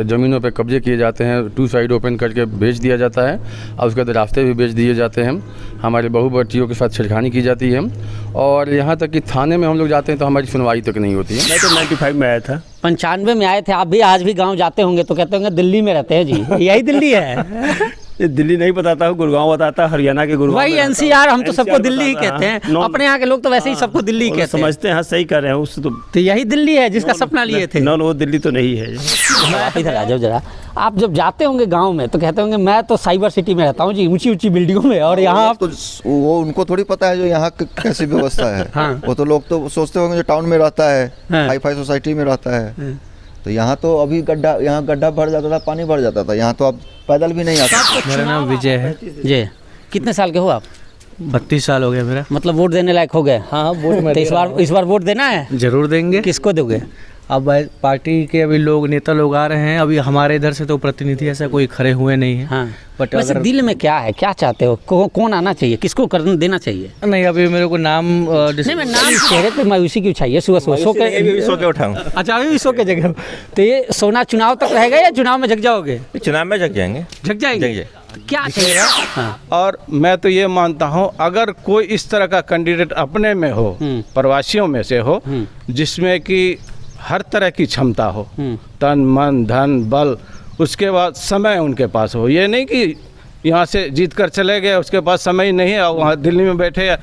ज़मीनों पे कब्जे किए जाते हैं, 2 साइड ओपन करके बेच दिया जाता है और उसके बाद रास्ते भी बेच दिए जाते हैं। हमारे बहुवर्षीयों के साथ छेड़खानी की जाती है और यहाँ तक कि थाने में हम लोग जाते हैं तो हमारी सुनवाई तक नहीं होती है। मैं तो 95 में आया था। 95 में आए थे आप भी? आज भी गांव जाते होंगे तो कहते होंगे दिल्ली में रहते हैं जी। यही दिल्ली है? ये दिल्ली नहीं बताता हूँ, गुड़गांव बताता, हरियाणा के गुड़गांव। वही एनसीआर, हम तो सबको दिल्ली ही कहते हैं। अपने यहाँ के लोग तो वैसे ही सबको दिल्ली ही कहते हैं। समझते हैं, हाँ सही कर रहे हैं। उससे तो यही दिल्ली है जिसका सपना लिए थे? नो, वो दिल्ली तो नहीं है। आप इधर आ जाओ जरा। आप जब जाते होंगे गांव में तो कहते होंगे मैं तो साइबर सिटी में रहता हूँ जी, ऊंची ऊंची बिल्डिंगों में, और यहाँ आप तो वो उनको थोड़ी पता है जो यहाँ कैसी व्यवस्था है। हाँ। वो तो लोग तो सोचते होंगे जो टाउन में रहता है, हाई फाई सोसाइटी में रहता है। तो यहाँ तो अभी यहाँ गड्ढा भर जाता था, पानी भर जाता था। यहाँ तो अब पैदल भी नहीं आता। मेरा नाम विजय है जी। कितने साल के हो आप? 32 साल हो गया मेरा। मतलब वोट देने लायक हो गए? हाँ, वोट में तो इस बार वोट देना है? जरूर देंगे। किसको दोगे? अब पार्टी के अभी लोग नेता लोग आ रहे हैं, अभी हमारे इधर से तो प्रतिनिधि ऐसा कोई खड़े हुए नहीं है। हाँ। बट वैसे अगर दिल में क्या है, क्या चाहते हो? कौन आना चाहिए, किसको करने देना चाहिए? नहीं, अभी मेरे को नाम नहीं, मैं नाम चेहरे पे मायूसी क्यों चाहिए? सुबह सो के उठाऊं। अच्छा, अभी भी सो के जगह। तो ये सोना चुनाव तक रहेगा या चुनाव में जग जाओगे? चुनाव में जग जाएंगे। जग जाएंगे? क्या चाहिए? हाँ। और मैं तो ये मानता हूँ अगर कोई इस तरह का कैंडिडेट अपने में हो, प्रवासियों में से हो, जिसमें कि हर तरह की क्षमता हो, तन मन धन बल, उसके बाद समय उनके पास हो। ये नहीं कि यहाँ से जीत कर चले गए, उसके पास समय ही नहीं है और वहाँ दिल्ली में बैठे या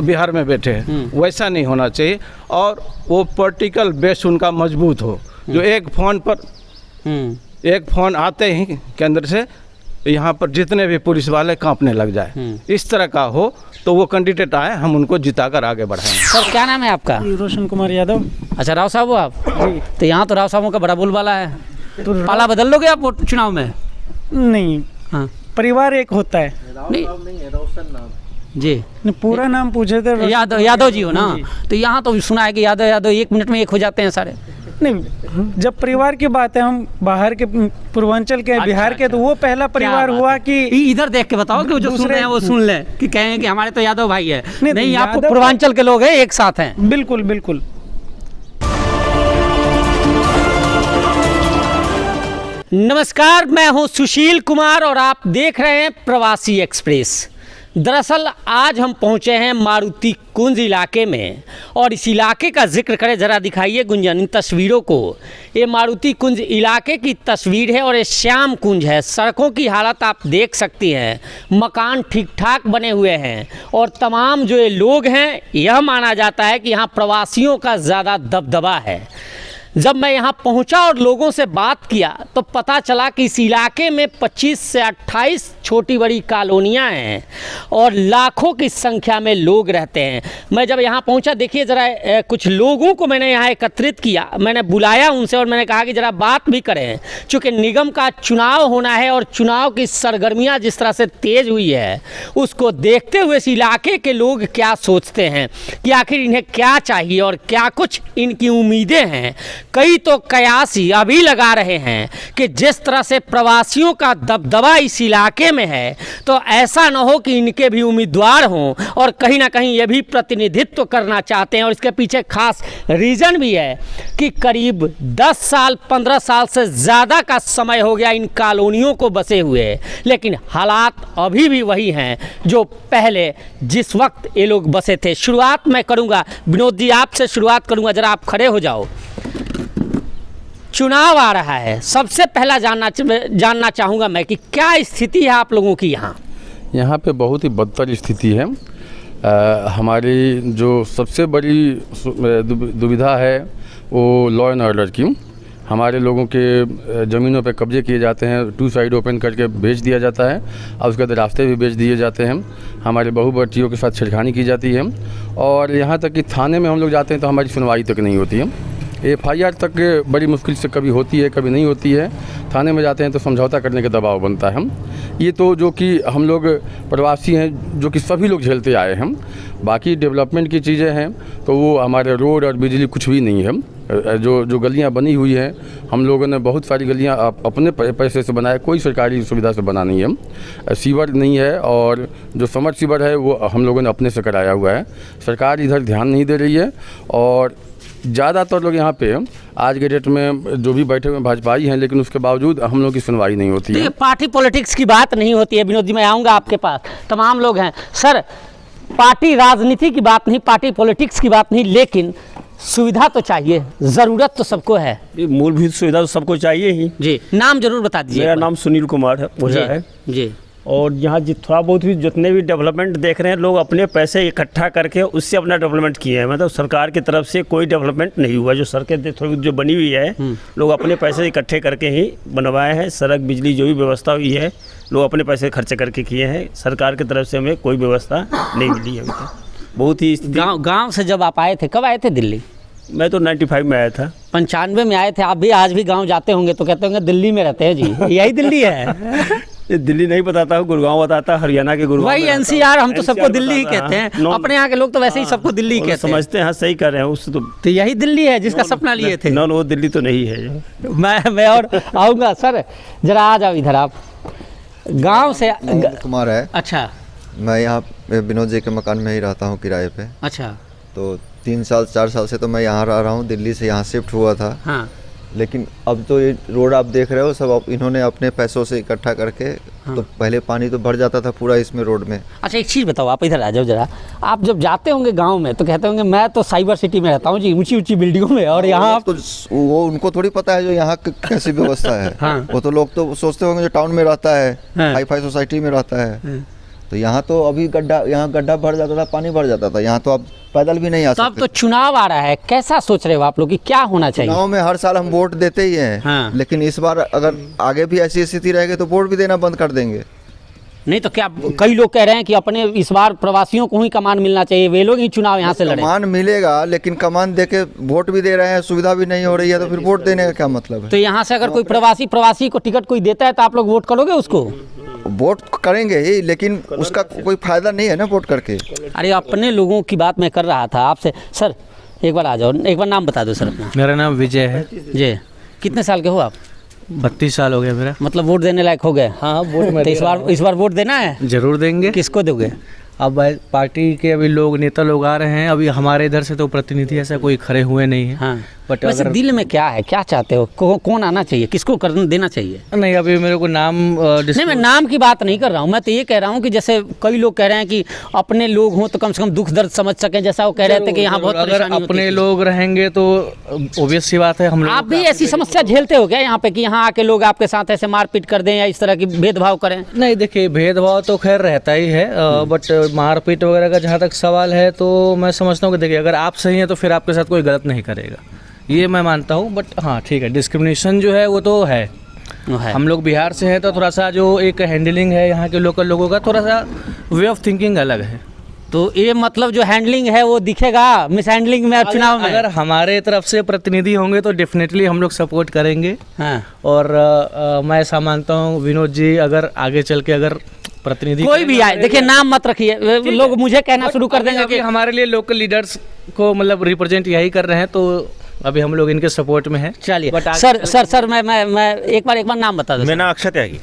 बिहार में बैठे हैं, वैसा नहीं होना चाहिए। और वो पॉलिटिकल बेस उनका मजबूत हो, जो एक फ़ोन आते ही केंद्र से यहाँ पर जितने भी पुलिस वाले कांपने लग जाए, इस तरह का हो तो वो कैंडिडेट आए, हम उनको जिताकर आगे बढ़ाएंगे। सर क्या नाम है आपका? रोशन कुमार यादव। अच्छा, राव साहब हो आप? तो यहाँ तो राव साहबों का बड़ा बोलबाला है, तो पाला बदल लोगे आप वोट चुनाव में? नहीं। हाँ, परिवार एक होता है। नहीं जी, पूरा नाम पूछे थे। यादव जी हो ना? तो यहाँ तो सुना है कि यादव 1 मिनट में एक हो जाते हैं सारे। नहीं, जब परिवार की बात है, हम बाहर के पूर्वांचल के, बिहार के, तो वो पहला परिवार हुआ कि इधर देख के बताओ कि जो सुन रहे हैं वो सुन लें कि कहें कि हमारे तो यादव भाई है। नहीं, आप यादव पूर्वांचल के लोग हैं, एक साथ हैं। बिल्कुल बिल्कुल। नमस्कार, मैं हूं सुशील कुमार और आप देख रहे हैं प्रवासी एक्सप्रेस। दरअसल आज हम पहुंचे हैं मारुति कुंज इलाके में, और इस इलाके का जिक्र करें, ज़रा दिखाइए गुंजन इन तस्वीरों को। ये मारुति कुंज इलाके की तस्वीर है और ये श्याम कुंज है। सड़कों की हालत आप देख सकती हैं, मकान ठीक ठाक बने हुए हैं और तमाम जो ये लोग हैं, यह माना जाता है कि यहाँ प्रवासियों का ज़्यादा दबदबा है। जब मैं यहाँ पहुँचा और लोगों से बात किया तो पता चला कि इस इलाके में 25 से 28 छोटी बड़ी कॉलोनियाँ हैं और लाखों की संख्या में लोग रहते हैं। मैं जब यहाँ पहुँचा, देखिए ज़रा कुछ लोगों को मैंने यहाँ एकत्रित किया, मैंने बुलाया उनसे और मैंने कहा कि ज़रा बात भी करें, चूँकि निगम का चुनाव होना है और चुनाव की सरगर्मियाँ जिस तरह से तेज़ हुई है, उसको देखते हुए इस इलाके के लोग क्या सोचते हैं कि आखिर इन्हें क्या चाहिए और क्या कुछ इनकी उम्मीदें हैं। कई तो कयासी अभी लगा रहे हैं कि जिस तरह से प्रवासियों का दबदबा इस इलाके में है, तो ऐसा न हो कि इनके भी उम्मीदवार हों और कहीं ना कहीं ये भी प्रतिनिधित्व करना चाहते हैं। और इसके पीछे खास रीज़न भी है कि करीब 10 साल 15 साल से ज़्यादा का समय हो गया इन कॉलोनियों को बसे हुए, लेकिन हालात अभी भी वही हैं जो पहले जिस वक्त ये लोग बसे थे। शुरुआत मैं करूँगा, विनोद जी आपसे शुरुआत करूँगा, ज़रा आप खड़े हो जाओ। चुनाव आ रहा है, सबसे पहला जानना चाहूँगा मैं कि क्या स्थिति है आप लोगों की यहाँ? यहाँ पे बहुत ही बदतर स्थिति है। हमारी जो सबसे बड़ी दुविधा है वो लॉ एंड ऑर्डर की। हमारे लोगों के ज़मीनों पे कब्जे किए जाते हैं, 2 साइड ओपन करके बेच दिया जाता है और उसके बाद रास्ते भी बेच दिए जाते हैं। हमारे बहुवर्षीयों के साथ छेड़खानी की जाती है और यहाँ तक कि थाने में हम लोग जाते हैं तो हमारी सुनवाई तक नहीं होती है। FIR तक बड़ी मुश्किल से कभी होती है, कभी नहीं होती है। थाने में जाते हैं तो समझौता करने का दबाव बनता है। ये तो जो कि हम लोग प्रवासी हैं, जो कि सभी लोग झेलते आए हैं। बाकी डेवलपमेंट की चीज़ें हैं तो वो हमारे रोड और बिजली कुछ भी नहीं है। जो गलियां बनी हुई हैं, हम लोगों ने बहुत सारी गलियां अपने पैसे से बनाए, कोई सरकारी सुविधा से बना नहीं है। सीवर नहीं है और जो समर सीवर है वो हम लोगों ने अपने से कराया हुआ है। सरकार इधर ध्यान नहीं दे रही है और ज़्यादातर लोग यहाँ पे आज के डेट में जो भी बैठे हुए भाजपाई हैं, लेकिन उसके बावजूद हम लोग की सुनवाई नहीं होती तो है। ये पार्टी पॉलिटिक्स की बात नहीं होती है। विनोद जी, मैं आऊँगा आपके पास, तमाम लोग हैं। सर, पार्टी राजनीति की बात नहीं, पार्टी पॉलिटिक्स की बात नहीं, लेकिन सुविधा तो चाहिए, ज़रूरत तो सबको है। ये मूलभूत सुविधा तो सबको चाहिए ही। जी, नाम जरूर बता दीजिए। मेरा नाम सुनील कुमार है, ओझा है जी। और यहाँ थोड़ा बहुत भी जितने भी डेवलपमेंट देख रहे हैं, लोग अपने पैसे इकट्ठा करके उससे अपना डेवलपमेंट किए हैं। मतलब सरकार की तरफ से कोई डेवलपमेंट नहीं हुआ। जो सड़कें थोड़ी जो बनी हुई है, लोग अपने पैसे इकट्ठे करके ही बनवाए हैं। सड़क, बिजली जो भी व्यवस्था हुई है, लोग अपने पैसे खर्चे करके किए हैं। सरकार की तरफ से हमें कोई व्यवस्था नहीं मिली है अभी तक। बहुत ही गाँव से जब आप आए थे, कब आए थे दिल्ली? मैं तो 95 में आया था। 95 में आए थे। आप भी आज भी गांव जाते होंगे तो कहते होंगे दिल्ली में रहते हैं जी। यही दिल्ली है। ये दिल्ली नहीं बताता हूँ, गुड़गांव बताता, हरियाणा के गुड़गांव। वही एनसीआर, हम तो सबको दिल्ली ही कहते हैं। अपने यहाँ के लोग तो वैसे ही सबको दिल्ली ही कहते हैं। समझते हैं, सही कर रहे हैं। उससे तो यही दिल्ली है जिसका सपना लिए थे। वो दिल्ली तो नहीं है। मैं और आऊँगा। सर जरा आ जाओ इधर। आप गाँव से? कुमार है। अच्छा। मैं यहाँ विनोद जी के मकान में ही रहता हूँ किराए पे। अच्छा। तो 3 साल 4 साल से तो मैं यहाँ रह रहा हूँ। दिल्ली से यहाँ शिफ्ट हुआ था। हाँ। लेकिन अब तो ये रोड आप देख रहे हो, सब इन्होंने अपने पैसों से इकट्ठा करके। हाँ। तो पहले पानी तो भर जाता था पूरा इसमें रोड में। अच्छा, एक चीज़ बताओ, आप इधर आ जाओ जरा। आप जब जाते होंगे गांव में तो कहते होंगे मैं तो साइबर सिटी में रहता हूँ जी, ऊंची ऊंची बिल्डिंगों में, और यहाँ तो वो उनको थोड़ी पता है जो यहाँ कैसी व्यवस्था है। हाँ। वो तो लोग तो सोचते होंगे जो टाउन में रहता है, हाई फाई सोसाइटी में रहता है। तो यहाँ तो अभी यहाँ गड्ढा भर जाता था, पानी भर जाता था। यहाँ तो अब पैदल भी नहीं आ सकते। तो अब तो चुनाव आ रहा है, कैसा सोच रहे हो आप लोग कि क्या होना चाहिए? चुनाव में हर साल हम वोट देते ही हैं। हाँ। लेकिन इस बार अगर आगे भी ऐसी स्थिति रहेगी तो वोट भी देना बंद कर देंगे। नहीं तो क्या कई लोग कह रहे हैं कि अपने इस बार प्रवासियों को ही कमान मिलना चाहिए, वे लोग ही चुनाव यहाँ से लड़े। कमान मिलेगा, लेकिन कमान देके वोट भी दे रहे हैं, सुविधा भी नहीं हो रही है, तो फिर वोट देने का क्या मतलब है? तो यहाँ से अगर कोई प्रवासी को टिकट कोई देता है तो आप लोग वोट करोगे उसको? वोट करेंगे ही, लेकिन उसका कोई फायदा नहीं है ना वोट करके। अरे अपने लोगों की बात मैं कर रहा था आपसे। सर एक बार आ जाओ, एक बार नाम बता दो सर अपना। मेरा नाम विजय है जी। कितने साल के हो आप? 32 साल हो गया मेरा। मतलब वोट देने लायक हो गए? हाँ, वोट में तो इस बार वोट देना है? जरूर देंगे। किसको दोगे? अब पार्टी के अभी लोग, नेता लोग आ रहे हैं। अभी हमारे इधर से तो प्रतिनिधि ऐसा कोई खड़े हुए नहीं है। हाँ। बट वैसे दिल में क्या है, क्या चाहते हो? कौन आना चाहिए, किसको करना देना चाहिए? नहीं, अभी मेरे को नाम नहीं, मैं नाम की बात नहीं कर रहा हूँ। मैं तो ये कह रहा हूँ कि जैसे कई लोग कह रहे हैं कि अपने लोग हों तो कम से कम दुख दर्द समझ सकें, जैसा वो कह रहे थे कि यहाँ बहुत परेशानी होती है। अपने लोग रहेंगे तो ऑब्वियस सी बात है। हम लोग आप भी ऐसी समस्या झेलते हो क्या यहाँ पे कि यहाँ आके लोग आपके साथ ऐसे मारपीट कर दें या इस तरह की भेदभाव करें? नहीं, देखिए भेदभाव तो खैर रहता ही है, बट मारपीट वगैरह का जहाँ तक सवाल है तो मैं समझता हूँ कि देखिए अगर आप सही हैं तो फिर आपके साथ कोई गलत नहीं करेगा, ये मैं मानता हूँ। बट हाँ ठीक है, डिस्क्रिमिनेशन जो है वो तो है। हम लोग बिहार से हैं तो थोड़ा सा जो एक हैंडलिंग है यहाँ के लोकल लोगों का, थोड़ा सा वे ऑफ थिंकिंग अलग है। तो ये मतलब जो हैंडलिंग है वो दिखेगा मिस हैंडलिंग में चुनाव में? अगर हमारे तरफ से प्रतिनिधि होंगे तो डेफिनेटली हम लोग सपोर्ट करेंगे। हाँ। और मैं ऐसा मानता हूँ विनोद जी अगर आगे चल के अगर प्रतिनिधि कोई भी आए, देखिए नाम मत रखिए, लोग मुझे कहना शुरू कर देंगे कि हमारे लिए लोकल लीडर्स को मतलब रिप्रेजेंट यही कर रहे हैं, तो अभी हम लोग इनके सपोर्ट में हैं। चलिए सर मैं एक बार नाम बता दो। मेरा नाम अक्षय त्यागी।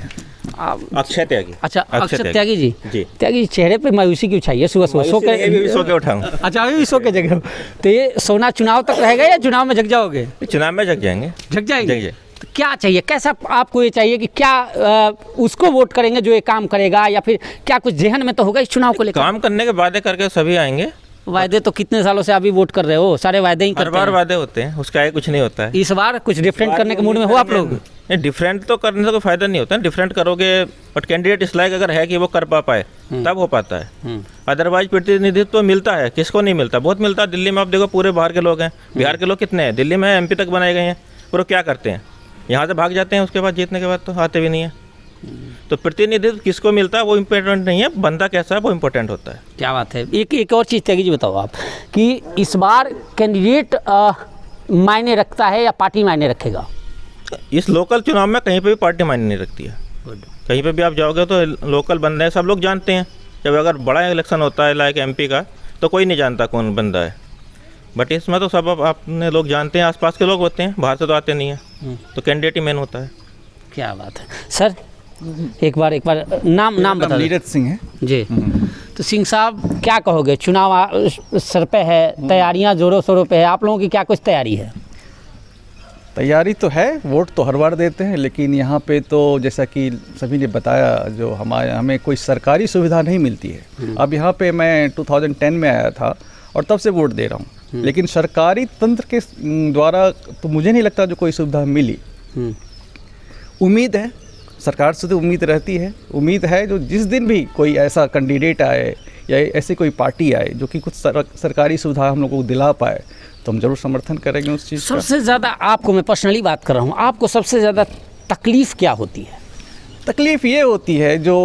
अक्षय त्यागी। अच्छा, अक्षय त्यागी जी। त्यागी जी, चेहरे पे मायूसी क्यों चाहिए? सुबह सो के उठाऊं? अच्छा, अभी भी सो के जगह। तो ये सोना चुनाव तक रहेगा या चुनाव में जग जाओगे? चुनाव में जग जाएंगे। जग जाएंगे। तो क्या चाहिए, कैसा आपको ये चाहिए कि क्या उसको वोट करेंगे जो ये काम करेगा, या फिर क्या कुछ जहन में तो होगा इस चुनाव को लेकर? काम करने के वादे करके सभी आएंगे। वायदे तो कितने सालों से अभी वोट कर रहे हो, सारे वायदे ही करते हैं। हर बार वादे होते हैं, उसका आगे कुछ नहीं होता है। इस बार कुछ डिफरेंट करने के मूड में हो आप लोग? नहीं, डिफरेंट तो करने से कोई फायदा नहीं होता है। डिफरेंट करोगे बट कैंडिडेट इस लायक अगर है कि वो कर पाए तब हो पाता है। अदरवाइज प्रतिनिधित्व तो मिलता है, किसको नहीं मिलता? बहुत मिलता है। दिल्ली में आप देखो पूरे बाहर के लोग हैं, बिहार के लोग कितने हैं, दिल्ली में MP तक बनाए गए हैं, पूरे क्या करते हैं, यहाँ से भाग जाते हैं, उसके बाद जीतने के बाद तो आते भी नहीं है। तो प्रतिनिधित्व किसको मिलता है वो इम्पोर्टेंट नहीं है, बंदा कैसा है वो इम्पोर्टेंट होता है। क्या बात है। एक और चीज़ त्यागी जी बताओ आप कि इस बार कैंडिडेट मायने रखता है या पार्टी मायने रखेगा? इस लोकल चुनाव में कहीं पे भी पार्टी मायने नहीं रखती है। कहीं पे भी आप जाओगे तो लोकल बंदे हैं, सब लोग जानते हैं। जब अगर बड़ा इलेक्शन होता है लाइक MP का तो कोई नहीं जानता कौन बंदा है, बट इसमें तो सब अपने लोग जानते हैं, आसपास के लोग होते हैं, बाहर से तो आते नहीं है। तो कैंडिडेट ही मेन होता है। क्या बात है। सर एक बार नाम बता। नीरज सिंह है जी। तो सिंह साहब क्या कहोगे, चुनाव सर पे है, तैयारियां जोरों शोरों पे है, आप लोगों की क्या कुछ तैयारी है? तैयारी तो है, वोट तो हर बार देते हैं, लेकिन यहाँ पे तो जैसा कि सभी ने बताया, जो हमें कोई सरकारी सुविधा नहीं मिलती है। अब यहाँ पे मैं 2010 में आया था और तब से वोट दे रहा हूँ, लेकिन सरकारी तंत्र के द्वारा तो मुझे नहीं लगता जो कोई सुविधा मिली। उम्मीद है, सरकार से तो उम्मीद रहती है, उम्मीद है जो जिस दिन भी कोई ऐसा कैंडिडेट आए या ऐसी कोई पार्टी आए जो कि कुछ सरकारी सुविधा हम लोगों को दिला पाए, तो हम जरूर समर्थन करेंगे उस चीज़ का। सबसे ज़्यादा आपको, मैं पर्सनली बात कर रहा हूँ, आपको सबसे ज़्यादा तकलीफ़ क्या होती है? तकलीफ़ ये होती है जो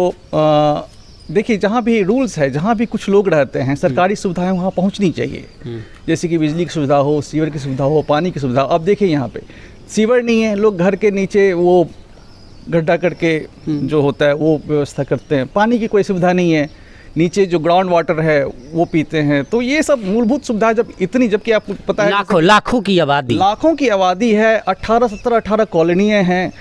देखिए, जहाँ भी रूल्स है, जहाँ भी कुछ लोग रहते हैं, सरकारी सुविधाएं वहाँ पहुँचनी चाहिए। जैसे कि बिजली की सुविधा हो, सीवर की सुविधा हो, पानी की सुविधा। अब देखिए यहाँ पे सीवर नहीं है, लोग घर के नीचे वो गड्ढा करके जो होता है वो व्यवस्था करते हैं। पानी की कोई सुविधा नहीं है, नीचे जो ग्राउंड वाटर है वो पीते हैं। तो ये सब मूलभूत सुविधा जब इतनी, जबकि आपको पता है लाखों की आबादी है, 18 कॉलोनियाँ हैं।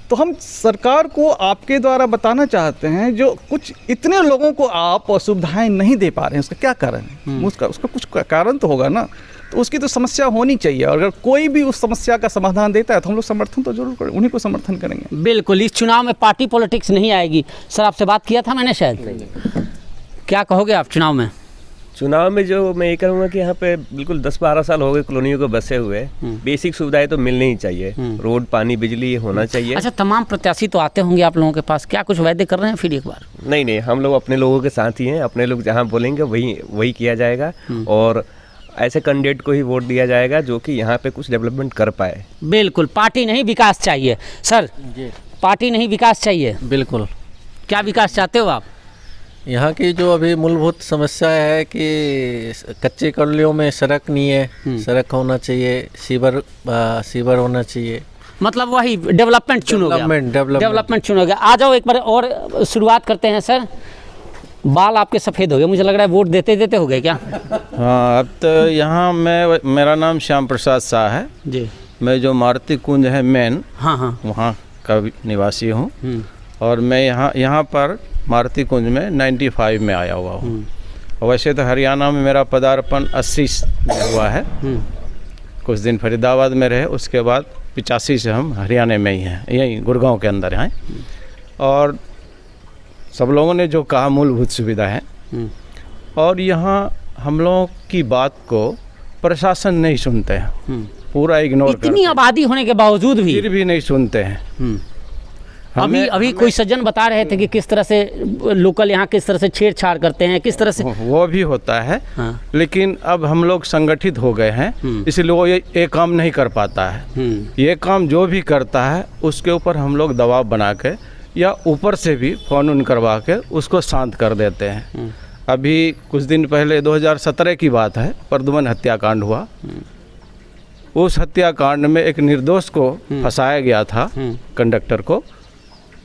तो हम सरकार को आपके द्वारा बताना चाहते हैं, जो कुछ इतने लोगों को आप सुविधाएं नहीं दे पा रहे हैं, उसका क्या कारण है? उसका कुछ कारण तो होगा ना, तो उसकी तो समस्या होनी चाहिए। और अगर कोई भी उस समस्या का समाधान देता है तो हम लोग समर्थन तो जरूर करेंगे, उन्हीं को समर्थन करेंगे। बिल्कुल, इस चुनाव में पार्टी पॉलिटिक्स नहीं आएगी। सर, आपसे बात किया था मैंने शायद, क्या कहोगे आप चुनाव में? चुनाव में जो मैं ये कहूँगा कि यहाँ पे बिल्कुल 10-12 साल हो गए कॉलोनियों को बसे हुए, बेसिक सुविधाएं तो मिलनी ही चाहिए, रोड, पानी, बिजली ये होना चाहिए। अच्छा, तमाम प्रत्याशी तो आते होंगे आप लोगों के पास, क्या कुछ वायदे कर रहे हैं फिर एक बार? नहीं, हम लोग अपने लोगों के साथ ही हैं, अपने लोग जहाँ बोलेंगे वही किया जाएगा, और ऐसे कैंडिडेट को ही वोट दिया जाएगा जो कि यहाँ पे कुछ डेवलपमेंट कर पाए। बिल्कुल, पार्टी नहीं विकास चाहिए। सर, पार्टी नहीं विकास चाहिए? बिल्कुल। क्या विकास चाहते हो आप? यहाँ की जो अभी मूलभूत समस्या है कि कच्चे कॉलोनियों में सड़क नहीं है, सड़क होना चाहिए, सीवर होना चाहिए। मतलब वही डेवलपमेंट चुनोगे। आ जाओ एक बार और शुरुआत करते हैं। सर, बाल आपके सफ़ेद हो गए, मुझे लग रहा है वोट देते देते हो गए क्या? हाँ, अब तो यहाँ मेरा नाम श्याम प्रसाद शाह है जी। मैं जो मारुति कुंज है मेन, हाँ, वहाँ का निवासी हूँ। और मैं यहाँ पर मारुति कुंज में 95 में आया हुआ हूँ। वैसे तो हरियाणा में मेरा पदार्पण 80 में हुआ है, कुछ दिन फरीदाबाद में रहे, उसके बाद 85 से हम हरियाणा में ही हैं, यहीं गुड़गांव के अंदर हैं। और सब लोगों ने जो कहा मूलभूत सुविधा है, और यहाँ हम लोगों की बात को प्रशासन नहीं सुनते हैं, पूरा इग्नोर करते हैं। इतनी आबादी होने के बावजूद भी फिर भी नहीं सुनते हैं। अभी कोई सज्जन बता रहे थे कि किस तरह से लोकल यहाँ किस तरह से छेड़छाड़ करते हैं, किस तरह से वो भी होता है। हाँ। लेकिन अब हम लोग संगठित हो गए हैं, इसलिए वो ये काम नहीं कर पाता है। ये काम जो भी करता है उसके ऊपर हम लोग दबाव बना के या ऊपर से भी फोन करवा के उसको शांत कर देते हैं। अभी कुछ दिन पहले 2017 की बात है, प्रद्युमन हत्याकांड हुआ। उस हत्याकांड में एक निर्दोष को फंसाया गया था, कंडक्टर को।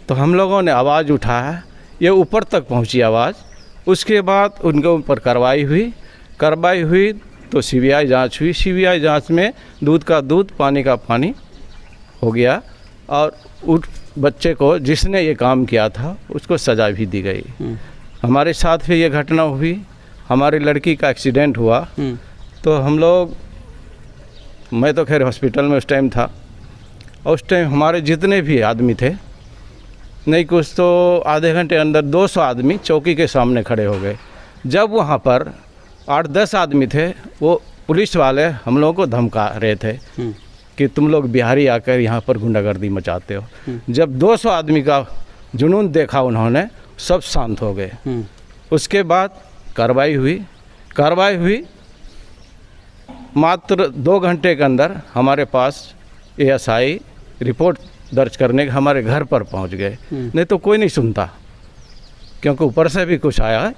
तो हम लोगों ने आवाज़ उठाया, ये ऊपर तक पहुंची आवाज़। उसके बाद उनके ऊपर कार्रवाई हुई तो सीबीआई जांच हुई। सीबीआई जांच में दूध का दूध, पानी का पानी हो गया, और उस बच्चे को जिसने ये काम किया था उसको सज़ा भी दी गई। हमारे साथ भी ये घटना हुई, हमारी लड़की का एक्सीडेंट हुआ। तो हम लोग, मैं तो खैर हॉस्पिटल में उस टाइम था, और उस टाइम हमारे जितने भी आदमी थे, नहीं कुछ तो आधे घंटे अंदर 200 आदमी चौकी के सामने खड़े हो गए। जब वहाँ पर 8-10 आदमी थे, वो पुलिस वाले हम लोगों को धमका रहे थे कि तुम लोग बिहारी आकर यहाँ पर गुंडागर्दी मचाते हो। जब 200 आदमी का जुनून देखा उन्होंने, सब शांत हो गए। उसके बाद कार्रवाई हुई। मात्र 2 घंटे के अंदर हमारे पास ASI रिपोर्ट दर्ज करने के हमारे घर पर पहुंच गए। नहीं तो कोई नहीं सुनता, क्योंकि ऊपर से भी कुछ आया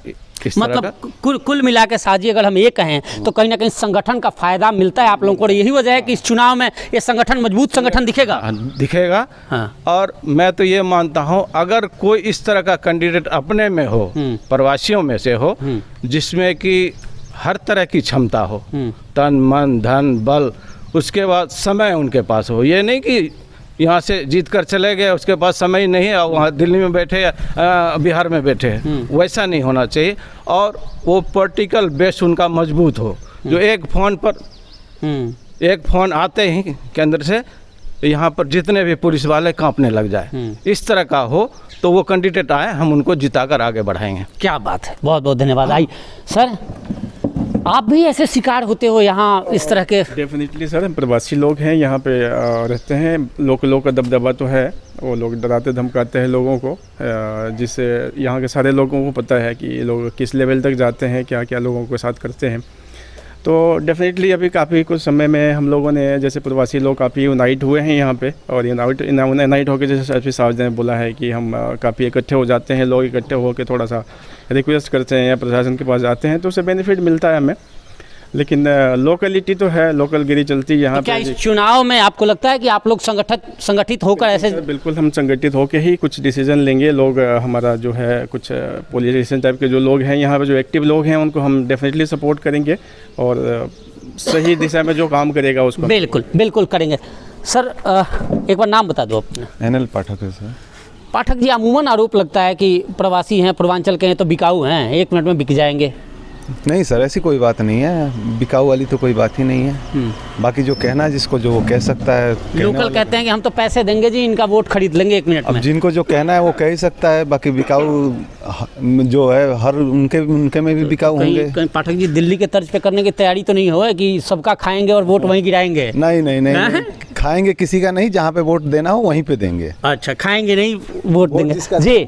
इस मतलब तरह का। कुल मिला के साजी अगर हम ये कहें तो कहीं ना कहीं संगठन का फायदा मिलता है आप लोगों को। यही वजह है कि इस चुनाव में ये संगठन मजबूत संगठन दिखेगा। हाँ। और मैं तो ये मानता हूँ, अगर कोई इस तरह का कैंडिडेट अपने में हो, प्रवासियों में से हो, जिसमें कि हर तरह की क्षमता हो, तन मन धन बल, उसके बाद समय उनके पास हो। ये नहीं कि यहाँ से जीत कर चले गए, उसके पास समय नहीं है, वहाँ दिल्ली में बैठे बिहार में बैठे, वैसा नहीं होना चाहिए। और वो पॉलिटिकल बेस उनका मजबूत हो, जो एक फ़ोन आते ही केंद्र से यहाँ पर जितने भी पुलिस वाले कांपने लग जाए, इस तरह का हो तो वो कैंडिडेट आए, हम उनको जिताकर आगे बढ़ाएंगे। क्या बात है, बहुत बहुत धन्यवाद। आई सर, आप भी ऐसे शिकार होते हो यहाँ इस तरह के? डेफिनेटली सर, हम प्रवासी लोग हैं, यहाँ पे रहते हैं, लोकलों का दबदबा तो है, वो लोग डराते धमकाते हैं लोगों को, जिससे यहाँ के सारे लोगों को पता है कि ये लोग किस लेवल तक जाते हैं, क्या क्या लोगों के साथ करते हैं। तो डेफिनेटली अभी काफ़ी कुछ समय में हम लोगों ने, जैसे प्रवासी लोग काफ़ी यूनाइट हुए हैं यहाँ पे, और यूनाइट होकर जैसे एसपी साहब ने बोला है कि हम काफ़ी इकट्ठे हो जाते हैं, लोग इकट्ठे होकर थोड़ा सा रिक्वेस्ट करते हैं या प्रशासन के पास जाते हैं, तो उससे बेनिफिट मिलता है हमें। लेकिन लोकलिटी तो है, लोकल गिरी चलती है यहाँ तो क्या पे। इस चुनाव में आपको लगता है कि आप लोग संगठित होकर ऐसे? बिल्कुल, हम संगठित होकर ही कुछ डिसीजन लेंगे। लोग हमारा जो है कुछ पॉलिटिशियन टाइप के जो लोग हैं यहाँ पे, जो एक्टिव लोग हैं, उनको हम डेफिनेटली सपोर्ट करेंगे, और सही दिशा में जो काम करेगा उसको बिल्कुल बिल्कुल करेंगे। सर एक बार नाम बता दो अपना। NL पाठक है सर। पाठक जी, अमूमन आरोप लगता है कि प्रवासी हैं, पूर्वांचल के हैं तो बिकाऊ हैं, 1 मिनट में बिक जाएंगे। नहीं सर, ऐसी कोई बात नहीं है, बिकाऊ वाली तो कोई बात ही नहीं है। बाकी जो कहना है जिसको, जो वो कह सकता है। लोकल कहते हैं कि हम तो पैसे देंगे जी, इनका वोट खरीद लेंगे 1 मिनट में। अब जिनको जो कहना है वो कह ही सकता है, बाकी बिकाऊ जो है हर उनके में भी बिकाऊ होंगे। पाठक जी, दिल्ली के तर्ज पे करने की तैयारी तो नहीं हो कि सबका खाएंगे और वोट वहीं गिराएंगे? नहीं, खाएंगे किसी का नहीं, जहाँ पे वोट देना हो वहीं पे देंगे। अच्छा, खाएंगे नहीं, वोट देंगे जी।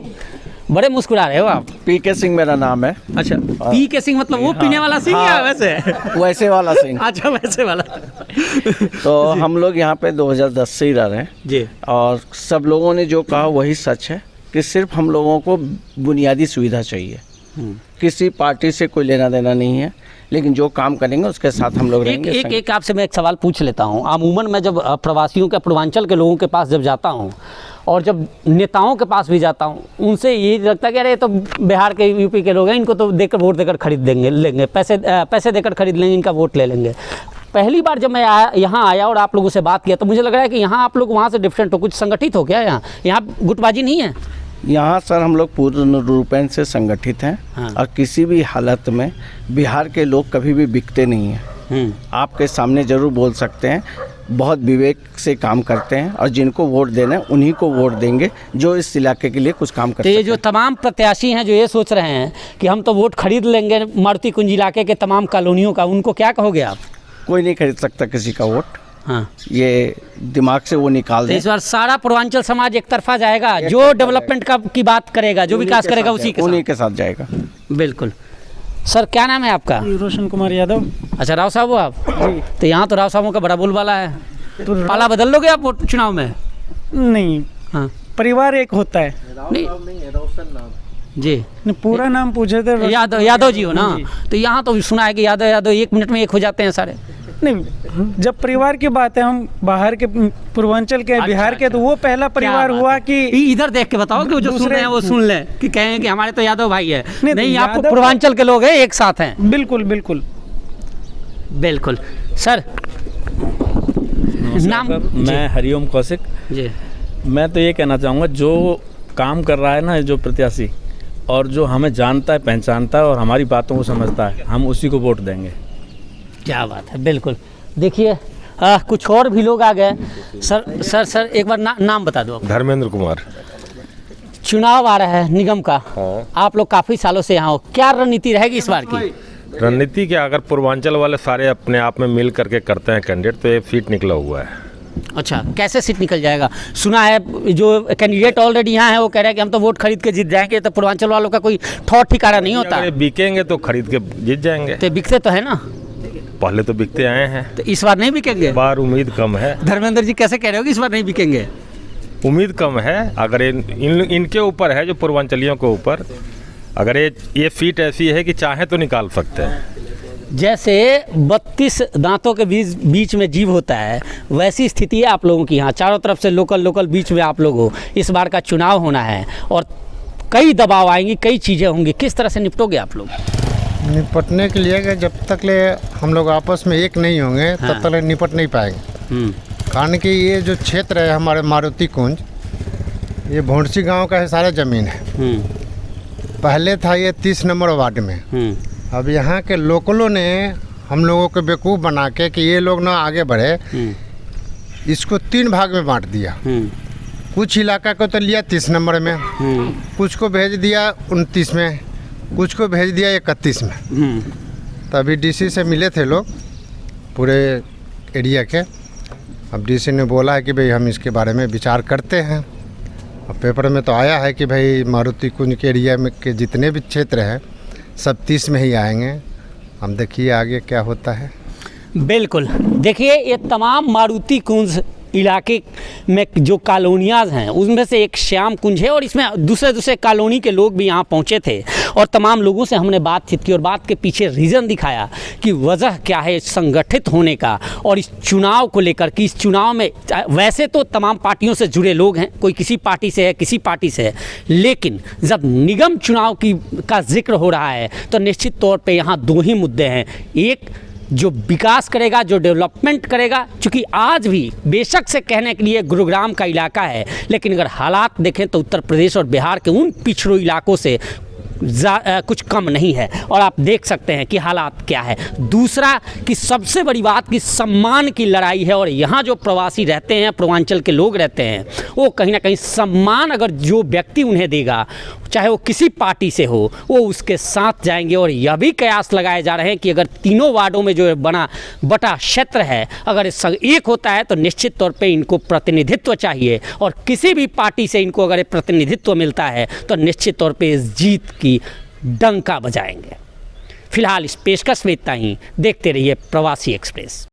बड़े मुस्कुरा रहे हो आप। PK सिंह मेरा नाम है। अच्छा, PK सिंह मतलब वो पीने वाला सिंह या वैसे वाला सिंह? अच्छा, वैसे वाला। तो हम लोग यहाँ पे 2010 से ही रह रहे हैं जी, और सब लोगों ने जो कहा वही सच है कि सिर्फ हम लोगों को बुनियादी सुविधा चाहिए, किसी पार्टी से कोई लेना देना नहीं है, लेकिन जो काम करेंगे उसके साथ हम लोग रहेंगे। एक आपसे मैं एक सवाल पूछ लेता हूँ। अमूमन मैं जब प्रवासियों के, पूर्वांचल के लोगों के पास जब जाता हूँ और जब नेताओं के पास भी जाता हूँ, उनसे ये लगता है कि अरे तो बिहार के, यूपी के लोग हैं, इनको तो देकर वोट देकर खरीद लेंगे, पैसे देकर खरीद लेंगे, इनका वोट ले लेंगे। पहली बार जब मैं यहाँ आया और आप लोगों से बात किया तो मुझे लग रहा है कि यहाँ आप लोग वहाँ से डिफरेंट हो, कुछ संगठित हो क्या? यहाँ गुटबाजी नहीं है? यहाँ सर हम लोग पूर्ण रूपेण से संगठित हैं। हाँ। और किसी भी हालत में बिहार के लोग कभी भी बिकते नहीं हैं। आपके सामने ज़रूर बोल सकते हैं, बहुत विवेक से काम करते हैं, और जिनको वोट देना है उन्हीं को वोट देंगे जो इस इलाके के लिए कुछ काम करते हैं। तो ये जो तमाम प्रत्याशी हैं जो ये सोच रहे हैं कि हम तो वोट खरीद लेंगे मारुति कुंज इलाके के तमाम कॉलोनियों का, उनको क्या कहोगे आप? कोई नहीं खरीद सकता किसी का वोट। हाँ, ये दिमाग से वो निकाल दें। इस बार सारा पूर्वांचल समाज एक तरफा जाएगा, जो डेवलपमेंट की बात करेगा, जो विकास करेगा उन्हीं के साथ जाएगा। बिल्कुल। सर क्या नाम है आपका? रोशन कुमार यादव। अच्छा, राव साहब हो आप? तो यहाँ तो राव साहबों का बड़ा बोलबाला है, तो पाला बदल लोगे आप वोट चुनाव में? नहीं। हाँ, परिवार एक होता है। नहीं, रोशन नाम जी, पूरा नाम पूछे थे। यादव जी हो ना? तो यहाँ तो सुना है कि यादव 1 मिनट में एक हो जाते हैं सारे। नहीं, जब परिवार की बात है, हम बाहर के, पूर्वांचल के, बिहार के, तो वो पहला परिवार हुआ कि इधर देख के बताओ कि जो सुन रहे हैं वो सुन लें कि कहें कि हमारे तो यादव भाई है। नहीं, आप पूर्वांचल के लोग हैं, एक साथ हैं। बिल्कुल बिल्कुल बिल्कुल। सर नाम? मैं हरिओम कौशिक जी। मैं तो ये कहना चाहूँगा, जो काम कर रहा है ना जो प्रत्याशी, और जो हमें जानता है, पहचानता है और हमारी बातों को समझता है, हम उसी को वोट देंगे। क्या बात है, बिल्कुल। देखिए कुछ और भी लोग आ गए। सर एक बार नाम बता दो। धर्मेंद्र कुमार। चुनाव आ रहा है निगम का। हाँ। आप लोग काफ़ी सालों से यहाँ हो, क्या रणनीति रहेगी इस बार की? रणनीति क्या, अगर पूर्वांचल वाले सारे अपने आप में मिल करके करते हैं कैंडिडेट, तो ये सीट निकला हुआ है। अच्छा, कैसे सीट निकल जाएगा? सुना है जो कैंडिडेट ऑलरेडी यहाँ है वो कह रहे हैं कि हम तो वोट खरीद के जीत जाएंगे, तो पूर्वांचल वालों का कोई ठौर ठिकाना नहीं होता। अगर बिकेंगे तो खरीद के जीत जाएंगे। तो बिकते तो है ना? पहले तो बिकते आए हैं। तो इस बार नहीं बिकेंगे? इस बार उम्मीद कम है। धर्मेंद्र जी कैसे कह रहे हो कि इस बार नहीं बिकेंगे? उम्मीद कम है। अगर इनके ऊपर है, जो पूर्वांचलियों के ऊपर, अगर ये सीट ऐसी है कि चाहे तो निकाल सकते हैं। जैसे 32 दांतों के बीच में जीव होता है, वैसी स्थिति है आप लोगों की यहाँ। चारों तरफ से लोकल बीच में आप लोग हो। इस बार का चुनाव होना है और कई दबाव आएंगी, कई चीज़ें होंगी, किस तरह से निपटोगे आप लोग? निपटने के लिए जब तक ले हम लोग आपस में एक नहीं होंगे, तब तक निपट नहीं पाएंगे। कारण कि ये जो क्षेत्र है हमारे मारुति कुंज, ये भोंडसी गांव का है, सारा ज़मीन है। पहले था ये 30 नंबर वार्ड में। अब यहाँ के लोकलों ने हम लोगों को बेवकूफ़ बना के कि ये लोग ना आगे बढ़े, इसको 3 भाग में बांट दिया। कुछ इलाका को तो लिया 30 नंबर में, कुछ को भेज दिया 29 में, कुछ को भेज दिया 31 में। तभी डीसी से मिले थे लोग पूरे एरिया के। अब डीसी ने बोला है कि भाई हम इसके बारे में विचार करते हैं। अब पेपर में तो आया है कि भाई मारुति कुंज के एरिया में के जितने भी क्षेत्र हैं सब 30 में ही आएंगे। हम देखिए आगे क्या होता है। बिल्कुल, देखिए ये तमाम मारुति कुंज इलाके में जो कॉलोनियाँ हैं उसमें से एक श्याम कुंज है और इसमें दूसरे कॉलोनी के लोग भी यहाँ पहुँचे थे और तमाम लोगों से हमने बातचीत की और बात के पीछे रीज़न दिखाया कि वजह क्या है संगठित होने का और इस चुनाव को लेकर कि इस चुनाव में वैसे तो तमाम पार्टियों से जुड़े लोग हैं, कोई किसी पार्टी से है, किसी पार्टी से है, लेकिन जब निगम चुनाव का जिक्र हो रहा है तो निश्चित तौर पर यहाँ 2 ही मुद्दे हैं। एक जो विकास करेगा, जो डेवलपमेंट करेगा, क्योंकि आज भी बेशक से कहने के लिए गुरुग्राम का इलाका है, लेकिन अगर हालात देखें तो उत्तर प्रदेश और बिहार के उन पिछड़ों इलाकों से कुछ कम नहीं है और आप देख सकते हैं कि हालात क्या है। दूसरा कि सबसे बड़ी बात कि सम्मान की लड़ाई है और यहाँ जो प्रवासी रहते हैं, पूर्वांचल के लोग रहते हैं, वो कहीं ना कहीं सम्मान अगर जो व्यक्ति उन्हें देगा, चाहे वो किसी पार्टी से हो, वो उसके साथ जाएंगे। और यह भी कयास लगाए जा रहे हैं कि अगर तीनों वार्डों में जो बटा क्षेत्र है अगर एक होता है तो निश्चित तौर पे इनको प्रतिनिधित्व चाहिए और किसी भी पार्टी से इनको अगर प्रतिनिधित्व मिलता है तो निश्चित तौर पे इस जीत की डंका बजाएंगे। फिलहाल इस पेशकश में इतना ही। देखते रहिए प्रवासी एक्सप्रेस।